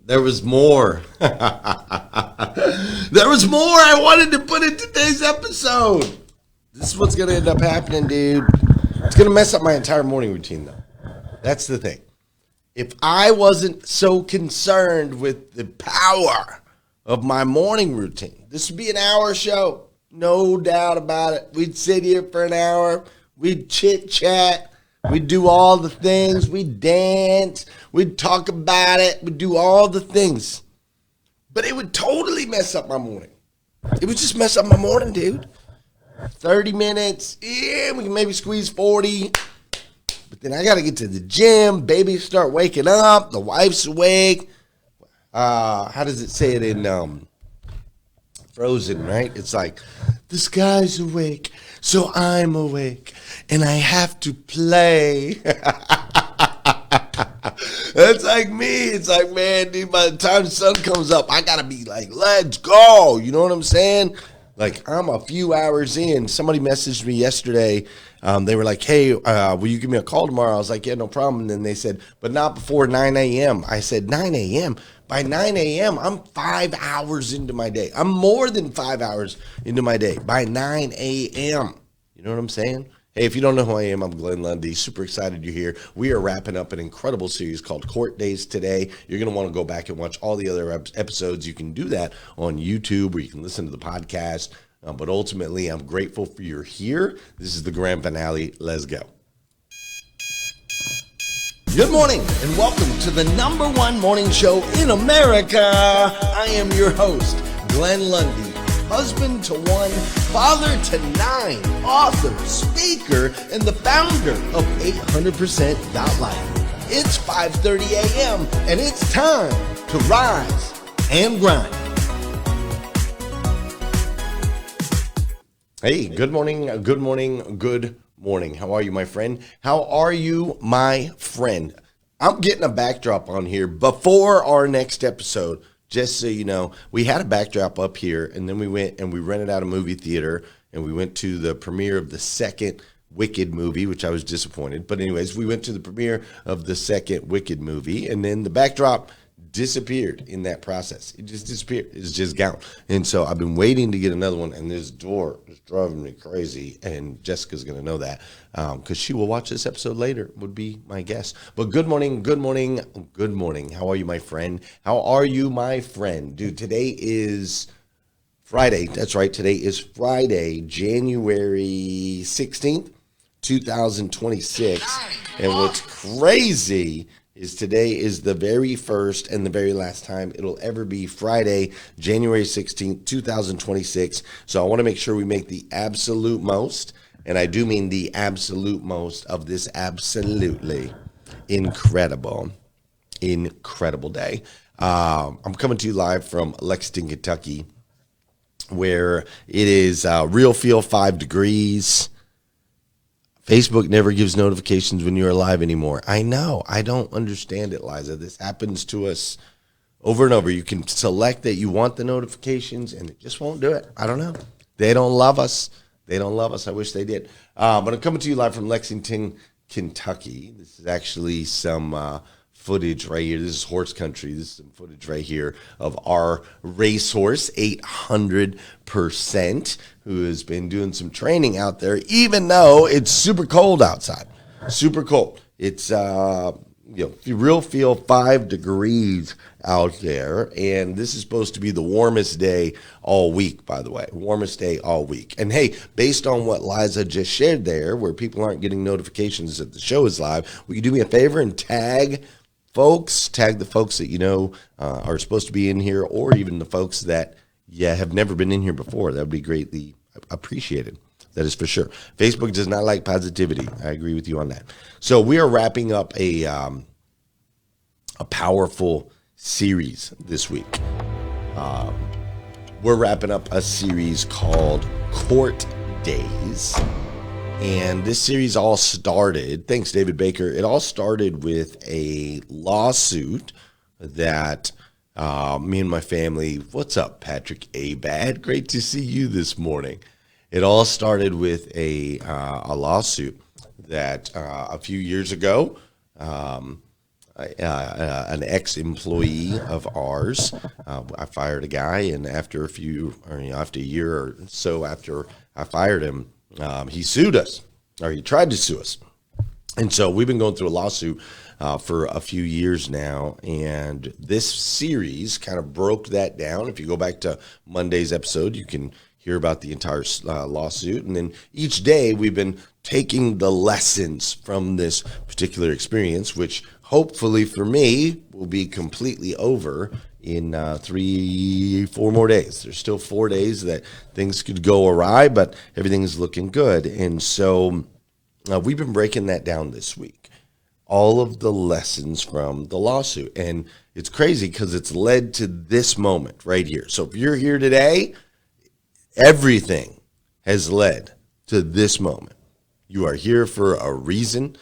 there was more. There was more I wanted to put in today's episode. This is what's going to end up happening, dude. It's going to mess up my entire morning routine, though. That's the thing. If I wasn't so concerned with the power of my morning routine, this would be an hour show. No doubt about it. We'd sit here for an hour. We'd chit-chat. We'd do all the things. We'd dance. We'd talk about it. We'd do all the things. But it would totally mess up my morning. It would just mess up my morning, dude. 30 minutes. Yeah, we can maybe squeeze 40. But then I got to get to the gym. Babies start waking up. The wife's awake. How does it say it in Frozen, right? It's like, the sky's awake, so I'm awake, and I have to play. That's like me. It's like, man, dude, by the time the sun comes up, I got to be like, let's go. You know what I'm saying? Like, I'm a few hours in. Somebody messaged me yesterday. They were like, hey, will you give me a call tomorrow? I was like, yeah, no problem. And then they said, but not before 9 a.m. I said, 9 a.m.? By 9 a.m., I'm 5 hours into my day. I'm more than 5 hours into my day by 9 a.m. You know what I'm saying? Hey, if you don't know who I am, I'm Glenn Lundy. Super excited you're here. We are wrapping up an incredible series called Court Days today. You're going to want to go back and watch all the other episodes. You can do that on YouTube, or you can listen to the podcast. But ultimately, I'm grateful for you're here. This is the grand finale. Let's go. Good morning and welcome to the #1 morning show in America. I am your host, Glenn Lundy, husband to 1, father to 9, author, speaker, and the founder of 800%.life. It's 5:30 a.m. and it's time to rise and grind. Hey, good morning, good morning, good morning. How are you, my friend? How are you, my friend? I'm getting a backdrop on here before our next episode, just so you know. We had a backdrop up here, and then we went and we rented out a movie theater, and we went to the premiere of the second Wicked movie, which I was disappointed. But anyways, we went to the premiere of the second Wicked movie, and then the backdrop disappeared in that process. It just disappeared. It's just gone. And so I've been waiting to get another one, and this door is driving me crazy, and Jessica's going to know that because she will watch this episode later, would be my guess. But good morning, good morning, good morning. How are you, my friend? How are you, my friend? Dude, today is Friday. That's right. Today is Friday, January 16th, 2026. And what's crazy is today is the very first and the very last time it'll ever be Friday, January 16th, 2026. So I want to make sure we make the absolute most, and I do mean the absolute most of this absolutely incredible day. I'm coming to you live from Lexington, Kentucky, where it is real feel 5 degrees. Facebook never gives notifications when you're live anymore. I know. I don't understand it, Liza. This happens to us over and over. You can select that you want the notifications, and it just won't do it. I don't know. They don't love us. They don't love us. I wish they did. But I'm coming to you live from Lexington, Kentucky. This is actually some footage right here. This is horse country. This is some footage right here of our racehorse, 800%, who has been doing some training out there, even though it's super cold outside. Super cold. It's real feel 5 degrees out there, and this is supposed to be the warmest day all week, by the way. Warmest day all week. And hey, based on what Liza just shared there, where people aren't getting notifications that the show is live, will you do me a favor and tag the folks that you know are supposed to be in here, or even the folks that have never been in here before? That would be greatly appreciated. That is for sure. Facebook does not like positivity. I agree with you on that. So we are wrapping up a powerful series this week. We're wrapping up a series called Court Days. And this series all started, thanks David Baker, it all started with a lawsuit that me and my family, what's up, Patrick Abad? Great to see you this morning. It all started with a lawsuit that a few years ago, an ex-employee of ours. I fired a guy, and after a year or so after I fired him, he sued us, or he tried to sue us. And so we've been going through a lawsuit for a few years now, and this series kind of broke that down. If you go back to Monday's episode, you can hear about the entire lawsuit. And then each day we've been taking the lessons from this particular experience, which hopefully for me will be completely over in 3-4 more days. There's still 4 days that things could go awry, but everything's looking good. And so we've been breaking that down this week, all of the lessons from the lawsuit. And it's crazy because it's led to this moment right here. So if you're here today, everything has led to this moment. You are here for a reason.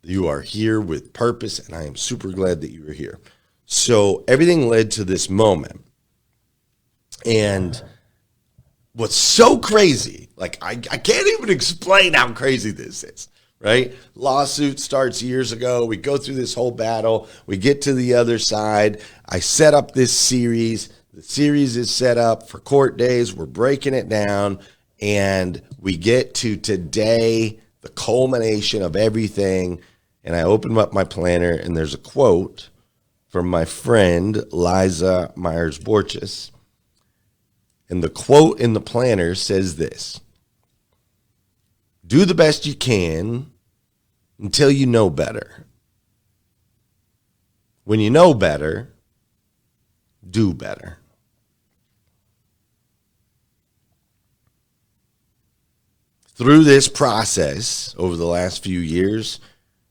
You are here with purpose, and I am super glad that you are here. So everything led to this moment. And what's so crazy, like I can't even explain how crazy this is, right? Lawsuit starts years ago. We go through this whole battle. We get to the other side. I set up this series. The series is set up for court days. We're breaking it down, and we get to today, the culmination of everything. And I open up my planner, and there's a quote from my friend Liza Myers-Borges. And the quote in the planner says this: "Do the best you can until you know better. When you know better, do better." Through this process over the last few years,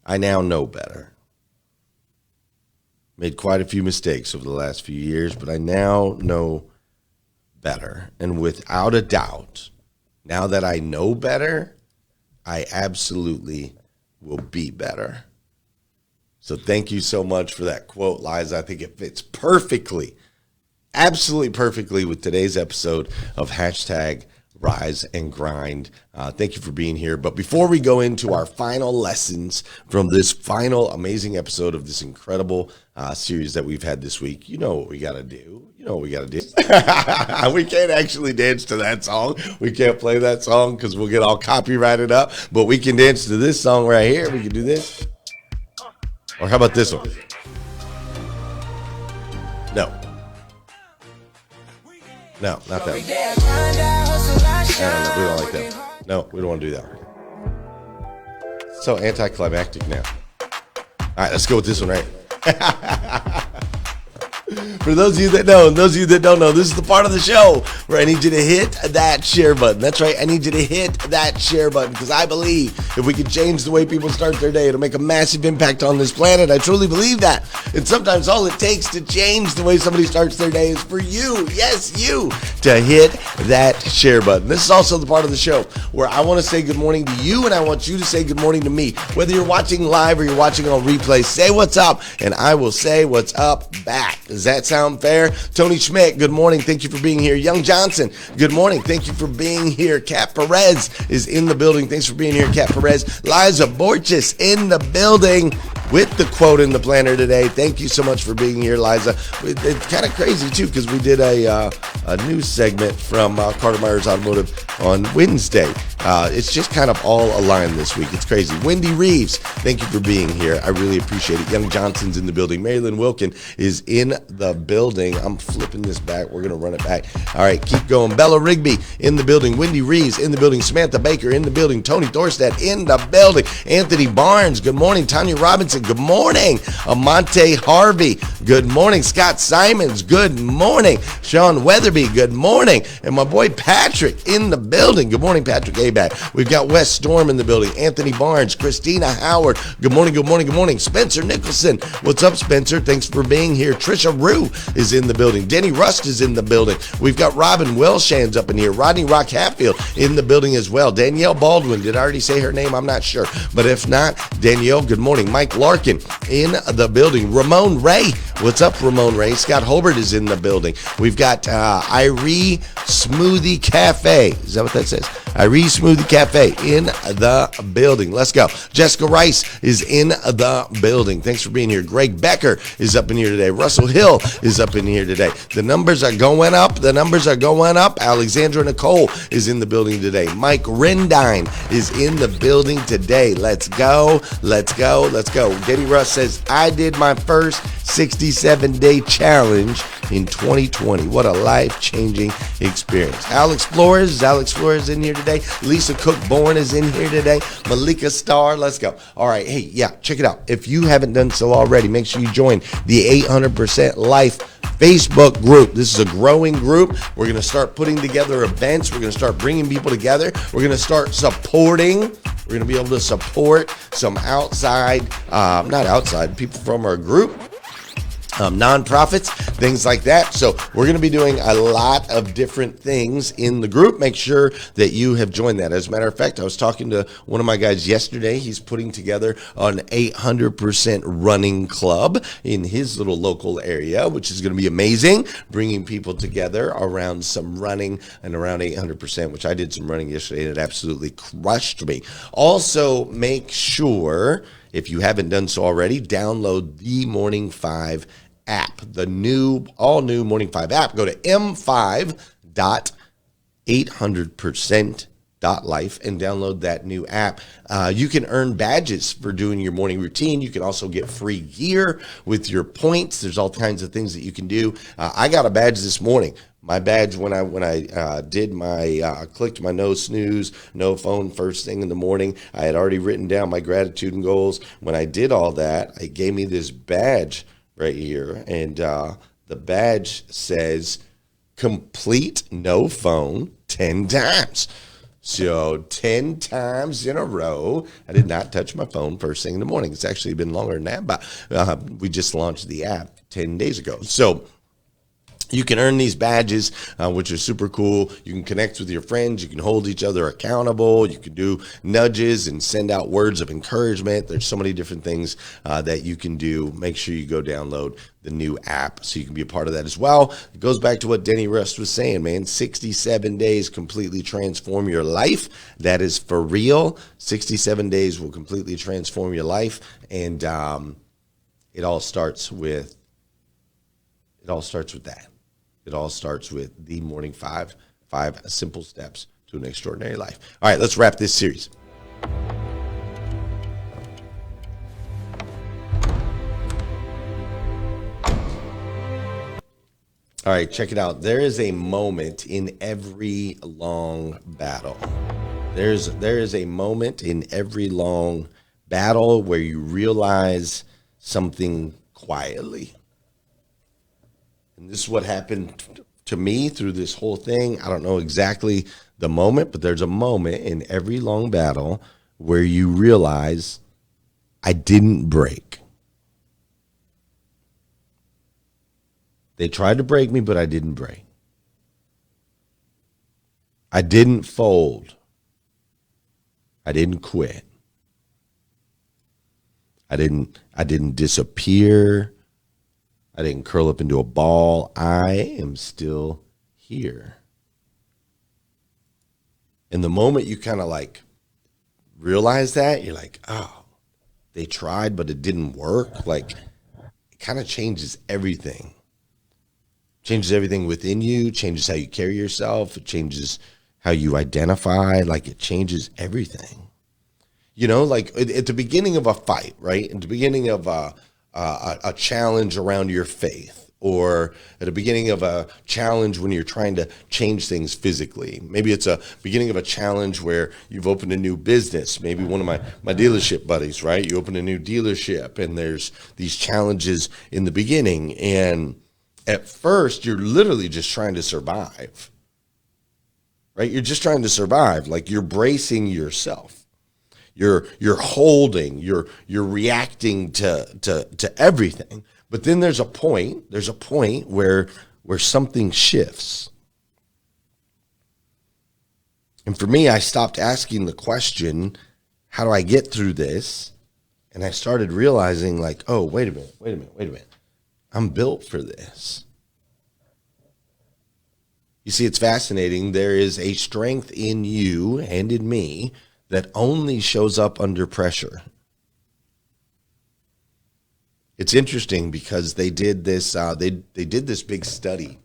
I now know better. Made quite a few mistakes over the last few years, but I now know better. And without a doubt, now that I know better, I absolutely will be better. So thank you so much for that quote, Liza. I think it fits perfectly, absolutely perfectly with today's episode of hashtag Rise and Grind. Thank you for being here. But before we go into our final lessons from this final amazing episode of this incredible series that we've had this week, you know what we got to do. You know what we got to do. We can't actually dance to that song. We can't play that song because we'll get all copyrighted up. But we can dance to this song right here. We can do this. Or how about this one? No. No, not that one. No, we don't like that. No, we don't want to do that. So anticlimactic now. All right, let's go with this one right. For those of you that know, and those of you that don't know, this is the part of the show where I need you to hit that share button. That's right, I need you to hit that share button because I believe if we could change the way people start their day, it'll make a massive impact on this planet. I truly believe that. And sometimes all it takes to change the way somebody starts their day is for you, yes, you, to hit that share button. This is also the part of the show where I want to say good morning to you, and I want you to say good morning to me. Whether you're watching live or you're watching on replay, say what's up, and I will say what's up back. Does that sound fair? Tony Schmidt, good morning. Thank you for being here. Young Johnson, good morning. Thank you for being here. Kat Perez is in the building. Thanks for being here, Kat Perez. Liza Borges in the building with the quote in the planner today. Thank you so much for being here, Liza. It's kind of crazy, too, because we did a news segment from Carter Myers Automotive on Wednesday. It's just kind of all aligned this week. It's crazy. Wendy Reeves, thank you for being here. I really appreciate it. Young Johnson's in the building. Marilyn Wilkin is in the building. I'm flipping this back. We're going to run it back. All right, keep going. Bella Rigby in the building. Wendy Reeves in the building. Samantha Baker in the building. Tony Thorstad in the building. Anthony Barnes, good morning. Tanya Robinson, good morning. Amante Harvey, good morning. Scott Simons, good morning. Sean Weatherby, good morning. And my boy Patrick in the building. Good morning, Patrick Aback. We've got Wes Storm in the building. Anthony Barnes, Christina Howard, good morning, good morning, good morning. Spencer Nicholson, what's up, Spencer? Thanks for being here. Trisha Rue is in the building. Denny Rust is in the building. We've got Robin Welshands up in here. Rodney Rock Hatfield in the building as well. Danielle Baldwin, did I already say her name? I'm not sure. But if not, Danielle, good morning. Mike Larkin in the building. Ramon Ray, what's up, Ramon Ray? Scott Hobart is in the building. We've got Irie Smoothie Cafe. Is that what that says? Iris Smoothie Cafe in the building. Let's go. Jessica Rice is in the building. Thanks for being here. Greg Becker is up in here today. Russell Hill is up in here today. The numbers are going up. The numbers are going up. Alexandra Nicole is in the building today. Mike Rendine is in the building today. Let's go. Let's go. Let's go. Getty Russ says, I did my first 67-day challenge in 2020. What a life-changing experience. Alex Flores in here today. Lisa Cook-Born is in here today. Malika Starr, let's go. All right, hey, yeah, check it out. If you haven't done so already, make sure you join the 800% Life Facebook group. This is a growing group. We're going to start putting together events. We're going to start bringing people together. We're going to start supporting. We're going to be able to support some people from our group. Nonprofits, things like that. So we're going to be doing a lot of different things in the group. Make sure that you have joined that. As a matter of fact, I was talking to one of my guys yesterday. He's putting together an 800% running club in his little local area, which is going to be amazing, bringing people together around some running and around 800%, which I did some running yesterday and it absolutely crushed me. Also, make sure, if you haven't done so already, download the Morning 5 app, the all new Morning 5 app. Go to m5.800%.life and download that new app. You can earn badges for doing your morning routine. You can also get free gear with your points. There's all kinds of things that you can do. I got a badge this morning. My badge when I did my clicked my no snooze, no phone first thing in the morning. I had already written down my gratitude and goals. When I did all that, it gave me this badge right here, and the badge says complete no phone 10 times. So 10 times in a row, I did not touch my phone first thing in the morning. It's actually been longer than that, but we just launched the app 10 days ago. So you can earn these badges, which are super cool. You can connect with your friends. You can hold each other accountable. You can do nudges and send out words of encouragement. There's so many different things that you can do. Make sure you go download the new app so you can be a part of that as well. It goes back to what Denny Rust was saying, man. 67 days completely transform your life. That is for real. 67 days will completely transform your life. And it all starts with that. It all starts with the Morning 5 simple steps to an extraordinary life. All right, let's wrap this series. All right, check it out. There is a moment in every long battle. There is a moment in every long battle where you realize something quietly. And this is what happened to me through this whole thing. I don't know exactly the moment, but there's a moment in every long battle where you realize I didn't break. They tried to break me, but I didn't break. I didn't fold. I didn't quit. I didn't disappear. I didn't curl up into a ball. I am still here. And the moment you kind of like realize that, you're like, oh, they tried, but it didn't work. Like, it kind of changes everything. Changes everything within you, changes how you carry yourself. It changes how you identify. Like, it changes everything. You know, like at the beginning of a fight, right? At the beginning of a challenge around your faith, or at the beginning of a challenge when you're trying to change things physically. Maybe it's a beginning of a challenge where you've opened a new business. Maybe one of my dealership buddies, right? You open a new dealership and there's these challenges in the beginning. And at first you're literally just trying to survive, right? You're just trying to survive. Like, you're bracing yourself. You're holding, you're reacting to everything. But then there's a point where something shifts. And for me, I stopped asking the question, how do I get through this? And I started realizing, like, oh, wait a minute. 'em built for this. You see, it's fascinating. There is a strength in you and in me that only shows up under pressure. It's interesting because they did this. They did this big study,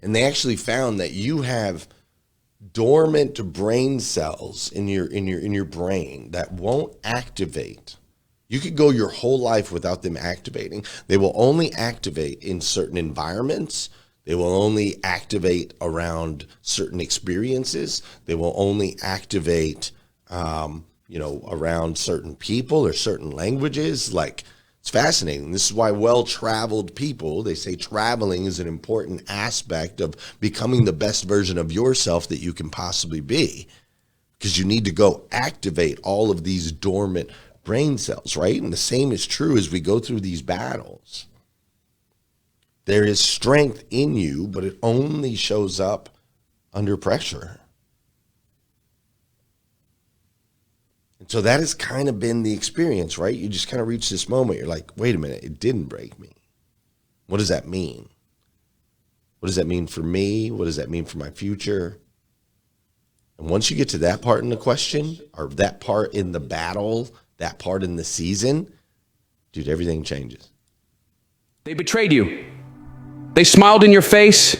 and they actually found that you have dormant brain cells in your brain that won't activate. You could go your whole life without them activating. They will only activate in certain environments. They will only activate around certain experiences. They will only activate, around certain people or certain languages. Like, it's fascinating. This is why well-traveled people, they say traveling is an important aspect of becoming the best version of yourself that you can possibly be, because you need to go activate all of these dormant brain cells, right? And the same is true as we go through these battles. There is strength in you, but it only shows up under pressure. And so that has kind of been the experience, right? You just kind of reach this moment. You're like, wait a minute, it didn't break me. What does that mean? What does that mean for me? What does that mean for my future? And once you get to that part in the question, or that part in the battle, that part in the season, dude, everything changes. They betrayed you. They smiled in your face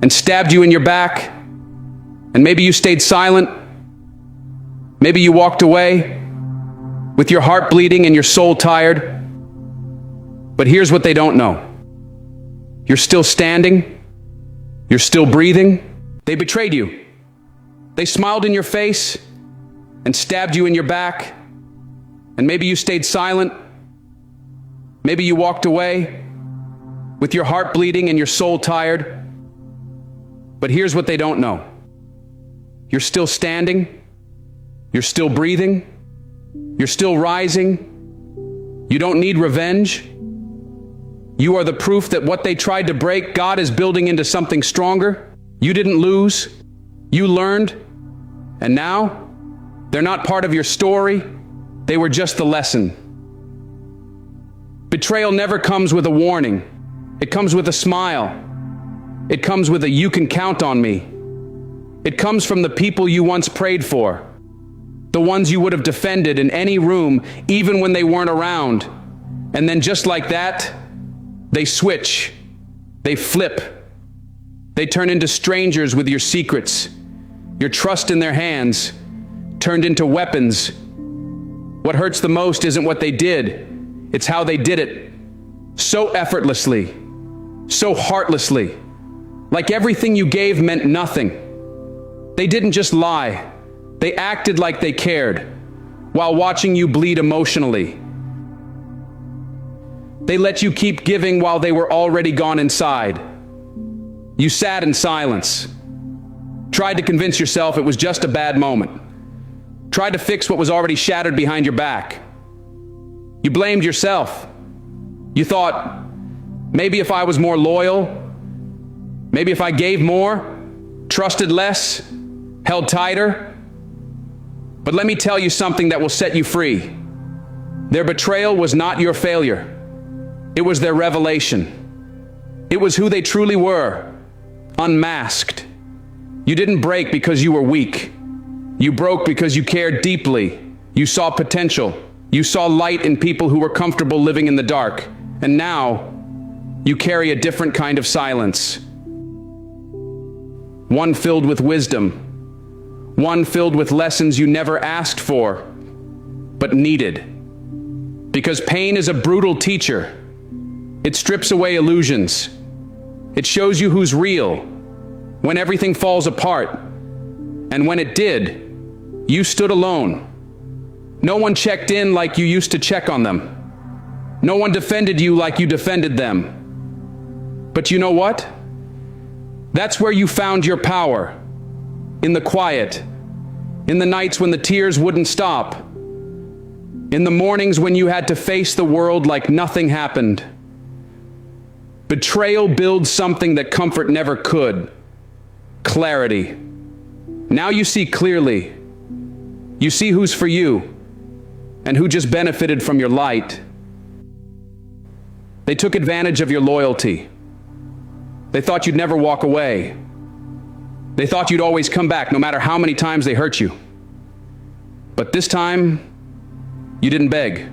and stabbed you in your back. And maybe you stayed silent. Maybe you walked away with your heart bleeding and your soul tired. But here's what they don't know. You're still standing. You're still breathing. They betrayed you. They smiled in your face and stabbed you in your back. And maybe you stayed silent. Maybe you walked away with your heart bleeding and your soul tired. But here's what they don't know. You're still standing. You're still breathing. You're still rising. You don't need revenge. You are the proof that what they tried to break, God is building into something stronger. You didn't lose. You learned. And now, they're not part of your story. They were just the lesson. Betrayal never comes with a warning. It comes with a smile. It comes with a "you can count on me." It comes from the people you once prayed for, the ones you would have defended in any room, even when they weren't around. And then just like that, they switch. They flip. They turn into strangers with your secrets. Your trust in their hands turned into weapons. What hurts the most isn't what they did. It's how they did it. So effortlessly. So heartlessly. Like everything you gave meant nothing. They didn't just lie. They acted like they cared, while watching you bleed emotionally. They let you keep giving while they were already gone inside. You sat in silence. Tried to convince yourself it was just a bad moment. Tried to fix what was already shattered behind your back. You blamed yourself. You thought, maybe if I was more loyal, maybe if I gave more, trusted less, held tighter. But let me tell you something that will set you free. Their betrayal was not your failure. It was their revelation. It was who they truly were, unmasked. You didn't break because you were weak. You broke because you cared deeply. You saw potential. You saw light in people who were comfortable living in the dark. And now, you carry a different kind of silence. One filled with wisdom. One filled with lessons you never asked for, but needed. Because pain is a brutal teacher. It strips away illusions. It shows you who's real when everything falls apart. And when it did, you stood alone. No one checked in like you used to check on them. No one defended you like you defended them. But you know what? That's where you found your power. In the quiet. In the nights when the tears wouldn't stop. In the mornings when you had to face the world like nothing happened. Betrayal builds something that comfort never could. Clarity. Now you see clearly. You see who's for you and who just benefited from your light. They took advantage of your loyalty. They thought you'd never walk away. They thought you'd always come back, no matter how many times they hurt you. But this time, you didn't beg.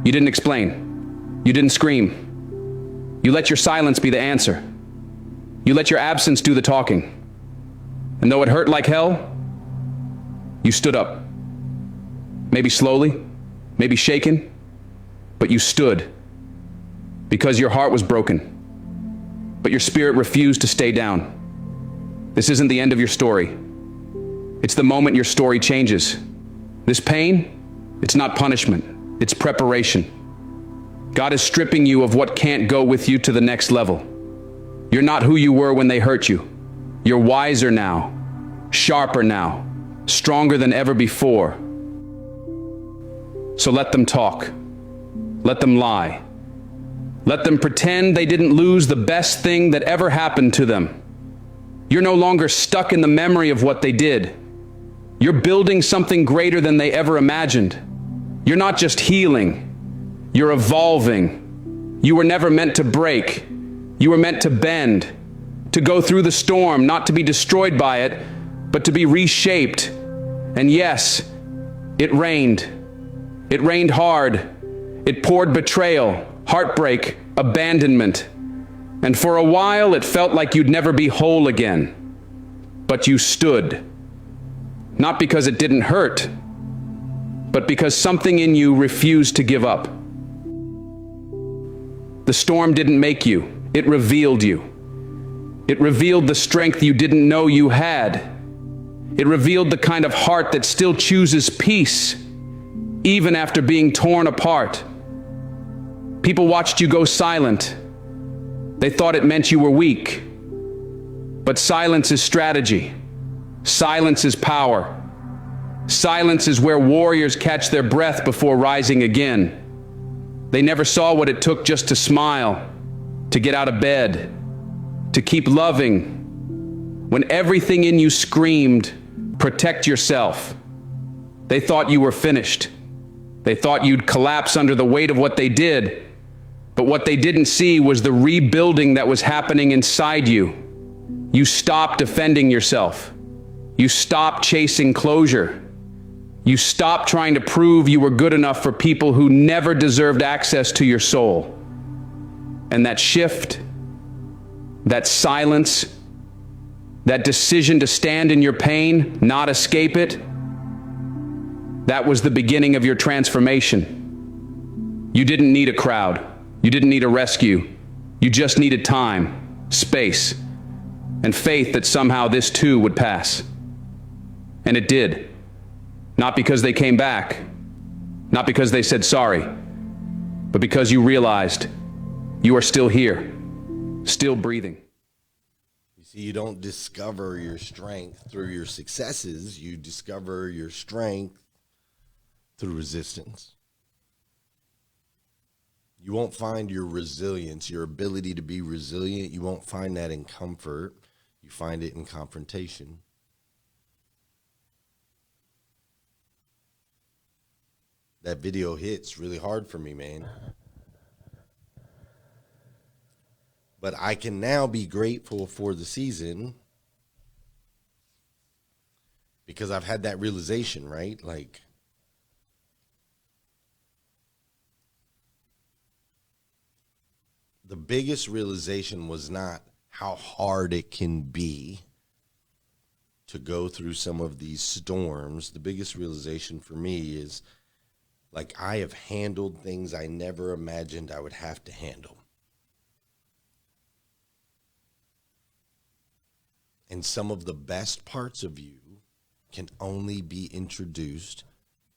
You didn't explain. You didn't scream. You let your silence be the answer. You let your absence do the talking. And though it hurt like hell, you stood up. Maybe slowly, maybe shaken, but you stood. Because your heart was broken. But your spirit refused to stay down. This isn't the end of your story. It's the moment your story changes. This pain, it's not punishment, it's preparation. God is stripping you of what can't go with you to the next level. You're not who you were when they hurt you. You're wiser now, sharper now, stronger than ever before. So let them talk. Let them lie. Let them pretend they didn't lose the best thing that ever happened to them. You're no longer stuck in the memory of what they did. You're building something greater than they ever imagined. You're not just healing, you're evolving. You were never meant to break. You were meant to bend, to go through the storm, not to be destroyed by it, but to be reshaped. And yes, it rained. It rained hard. It poured betrayal, heartbreak, abandonment. And for a while, it felt like you'd never be whole again. But you stood. Not because it didn't hurt, but because something in you refused to give up. The storm didn't make you, it revealed you. It revealed the strength you didn't know you had. It revealed the kind of heart that still chooses peace, even after being torn apart. People watched you go silent. They thought it meant you were weak. But silence is strategy. Silence is power. Silence is where warriors catch their breath before rising again. They never saw what it took just to smile, to get out of bed, to keep loving. When everything in you screamed, protect yourself. They thought you were finished. They thought you'd collapse under the weight of what they did. But what they didn't see was the rebuilding that was happening inside you. You stopped defending yourself. You stopped chasing closure. You stopped trying to prove you were good enough for people who never deserved access to your soul. And that shift, that silence, that decision to stand in your pain, not escape it, that was the beginning of your transformation. You didn't need a crowd. You didn't need a rescue. You just needed time, space, and faith that somehow this too would pass. And it did. Not because they came back, not because they said sorry, but because you realized you are still here, still breathing. You see, you don't discover your strength through your successes. You discover your strength through resistance. You won't find your resilience, your ability to be resilient. You won't find that in comfort. You find it in confrontation. That video hits really hard for me, man. But I can now be grateful for the season because I've had that realization, right? Like, the biggest realization was not how hard it can be to go through some of these storms. The biggest realization for me is, like, I have handled things I never imagined I would have to handle. And some of the best parts of you can only be introduced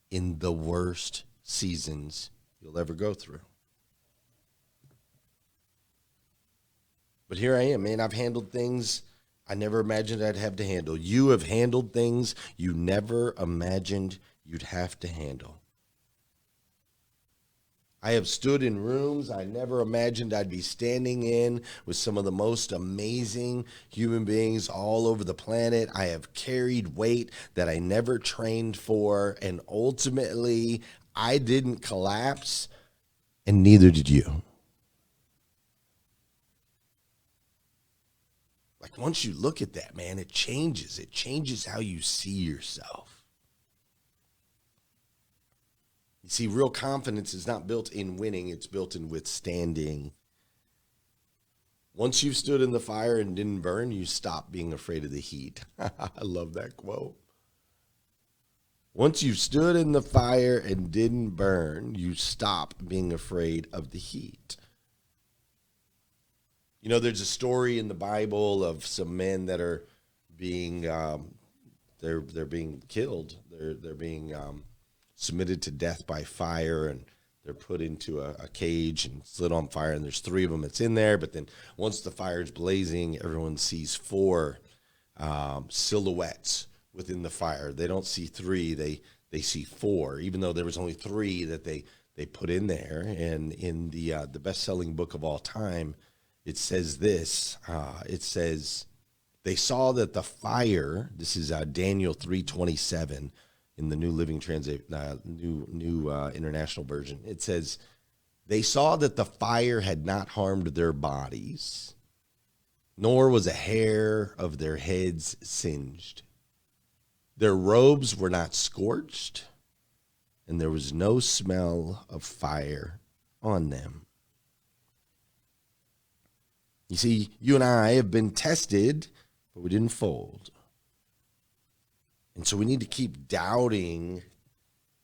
in the worst seasons you'll ever go through. But here I am, man. I've handled things I never imagined I'd have to handle. You have handled things you never imagined you'd have to handle. I have stood in rooms I never imagined I'd be standing in with some of the most amazing human beings all over the planet. I have carried weight that I never trained for, and ultimately, I didn't collapse, and neither did you. Like once you look at that, man, it changes. It changes how you see yourself. You see, real confidence is not built in winning, it's built in withstanding. Once you've stood in the fire and didn't burn, you stop being afraid of the heat. I love that quote. Once you've stood in the fire and didn't burn, you stop being afraid of the heat. You know, there's a story in the Bible of some men that are being they're being killed. They're being submitted to death by fire, and they're put into a cage and lit on fire, and there's 3 of them that's in there. But then once the fire's blazing, everyone sees 4 silhouettes within the fire. They don't see 3, they see 4, even though there was only 3 that they put in there. And in the best-selling book of all time, it says this. It says, they saw that the fire, this is Daniel 3:27 in the New Living New International Version. It says, they saw that the fire had not harmed their bodies, nor was a hair of their heads singed. Their robes were not scorched, and there was no smell of fire on them. You see, you and I have been tested, but we didn't fold. And so we need to keep doubting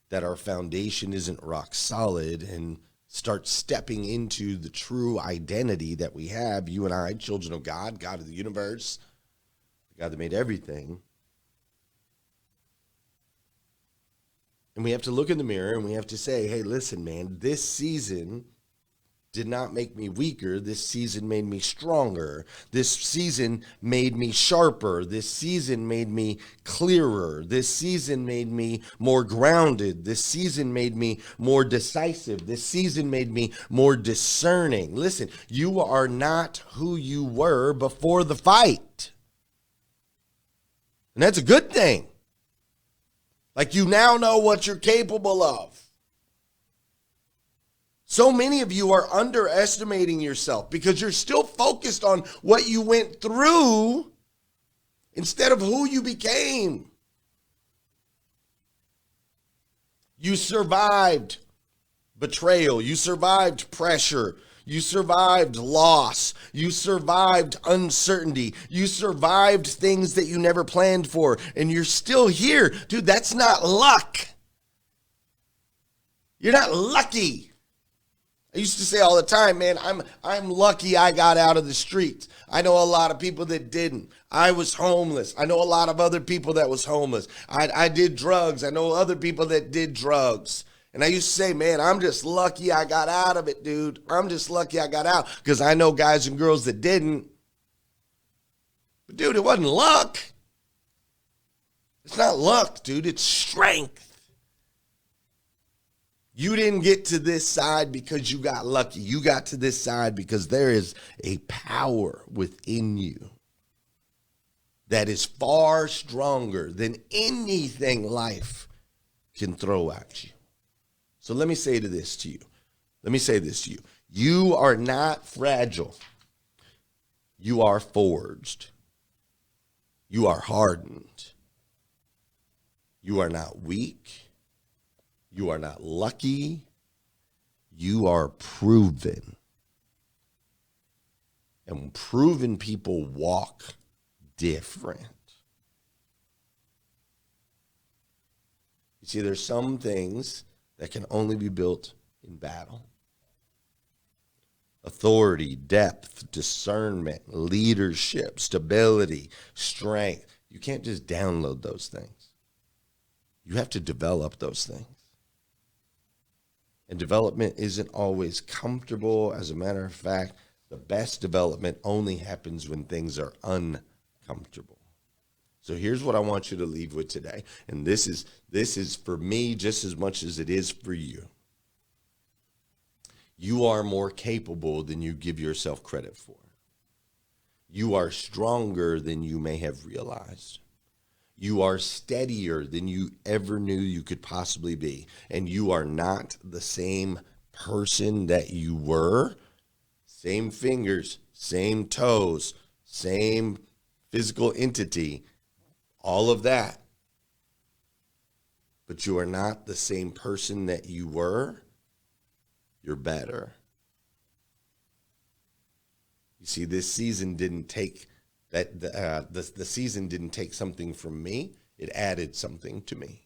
that our foundation isn't rock solid and start stepping into the true identity that we have, you and I, children of God, God of the universe, the God that made everything. And we have to look in the mirror and we have to say, hey, listen, man, this season did not make me weaker. This season made me stronger. This season made me sharper. This season made me clearer. This season made me more grounded. This season made me more decisive. This season made me more discerning. Listen, you are not who you were before the fight. And that's a good thing. Like, you now know what you're capable of. So many of you are underestimating yourself because you're still focused on what you went through instead of who you became. You survived betrayal. You survived pressure. You survived loss. You survived uncertainty. You survived things that you never planned for, and you're still here. Dude, that's not luck. You're not lucky. I used to say all the time, man, I'm lucky I got out of the streets. I know a lot of people that didn't. I was homeless. I know a lot of other people that was homeless. I did drugs. I know other people that did drugs. And I used to say, man, I'm just lucky I got out of it, dude. I'm just lucky I got out, because I know guys and girls that didn't. But, dude, it wasn't luck. It's not luck, dude. It's strength. You didn't get to this side because you got lucky. You got to this side because there is a power within you that is far stronger than anything life can throw at you. So let me say this to you. You are not fragile. You are forged. You are hardened. You are not weak. You are not lucky. You are proven. And proven people walk different. You see, there's some things that can only be built in battle. Authority, depth, discernment, leadership, stability, strength. You can't just download those things. You have to develop those things. And development isn't always comfortable. As a matter of fact, the best development only happens when things are uncomfortable. So here's what I want you to leave with today. And this is for me just as much as it is for you. You are more capable than you give yourself credit for. You are stronger than you may have realized. You are steadier than you ever knew you could possibly be. And you are not the same person that you were. Same fingers, same toes, same physical entity, all of that. But you are not the same person that you were. You're better. You see, this season didn't take that. The season didn't take something from me. It added something to me.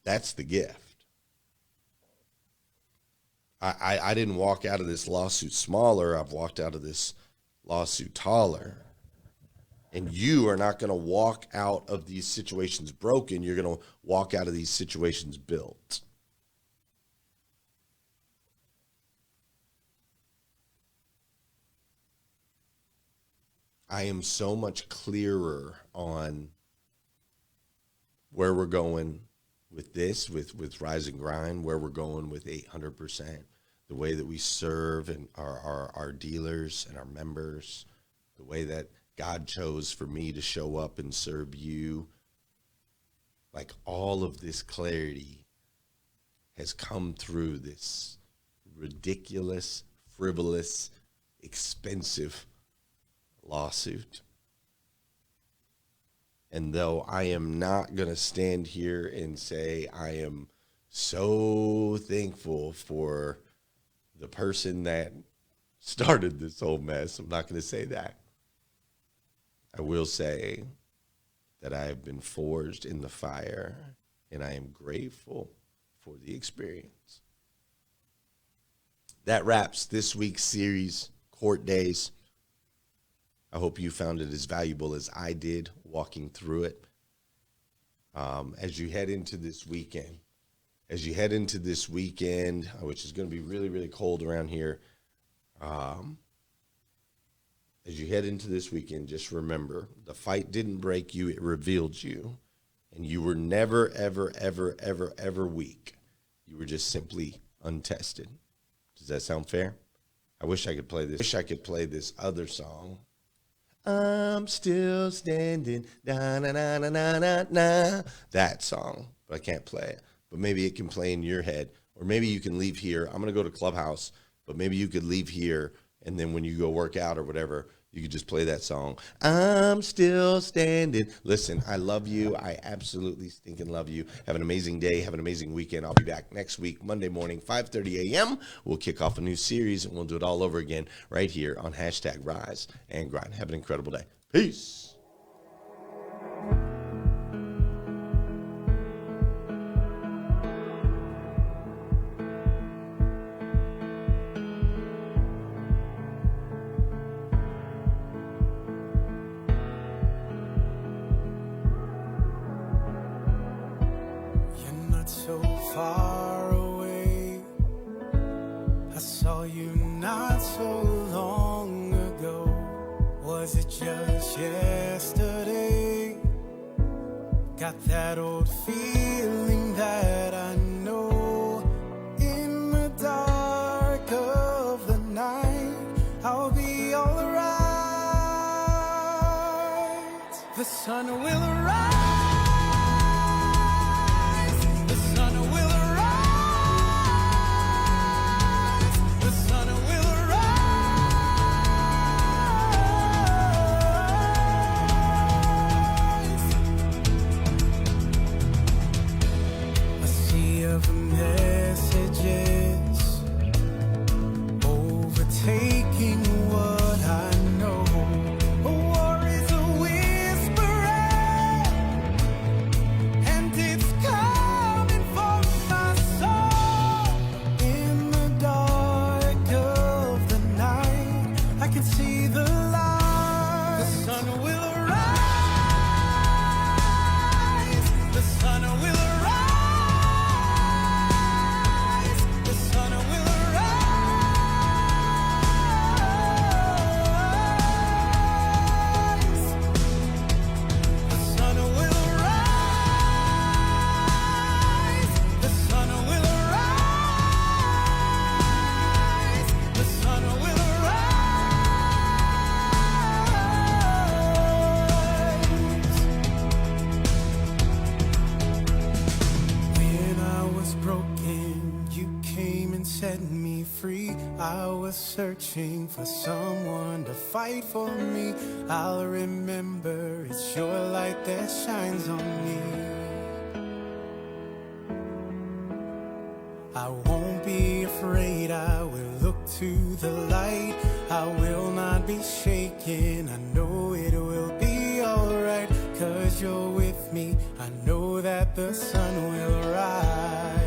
That's the gift. I didn't walk out of this lawsuit smaller. I've walked out of this lawsuit taller. And you are not going to walk out of these situations broken. You're going to walk out of these situations built. I am so much clearer on where we're going with this, with Rise and Grind, where we're going with 800%, the way that we serve and our dealers and our members, the way that God chose for me to show up and serve you. Like, all of this clarity has come through this ridiculous, frivolous, expensive lawsuit. And though I am not going to stand here and say I am so thankful for the person that started this whole mess, I'm not going to say that. I will say that I have been forged in the fire, and I am grateful for the experience. That wraps this week's series, Court Days. I hope you found it as valuable as I did walking through it. As you head into this weekend, which is going to be really, really cold around here, as you head into this weekend, just remember, the fight didn't break you, it revealed you. And you were never, ever, ever, ever, ever weak. You were just simply untested. Does that sound fair? I wish I could play this other song. I'm still standing, na na na na na na na. That song, but I can't play it. But maybe it can play in your head, or maybe you can leave here. I'm gonna go to Clubhouse, but maybe you could leave here, and then when you go work out or whatever, you could just play that song. I'm still standing. Listen, I love you. I absolutely stinking love you. Have an amazing day. Have an amazing weekend. I'll be back next week, Monday morning, 5:30 a.m. We'll kick off a new series, and we'll do it all over again right here on #RiseAndGrind. Have an incredible day. Peace. So far away, I saw you not so long ago. Was it just yesterday? Got that old feeling that I know. In the dark of the night, I'll be alright. The sun will arise. Messages overtaking what I know. A war is a whisper was searching for someone to fight for me, I'll remember it's your light that shines on me. I won't be afraid, I will look to the light. I will not be shaken, I know it will be alright. 'Cause you're with me, I know that the sun will rise.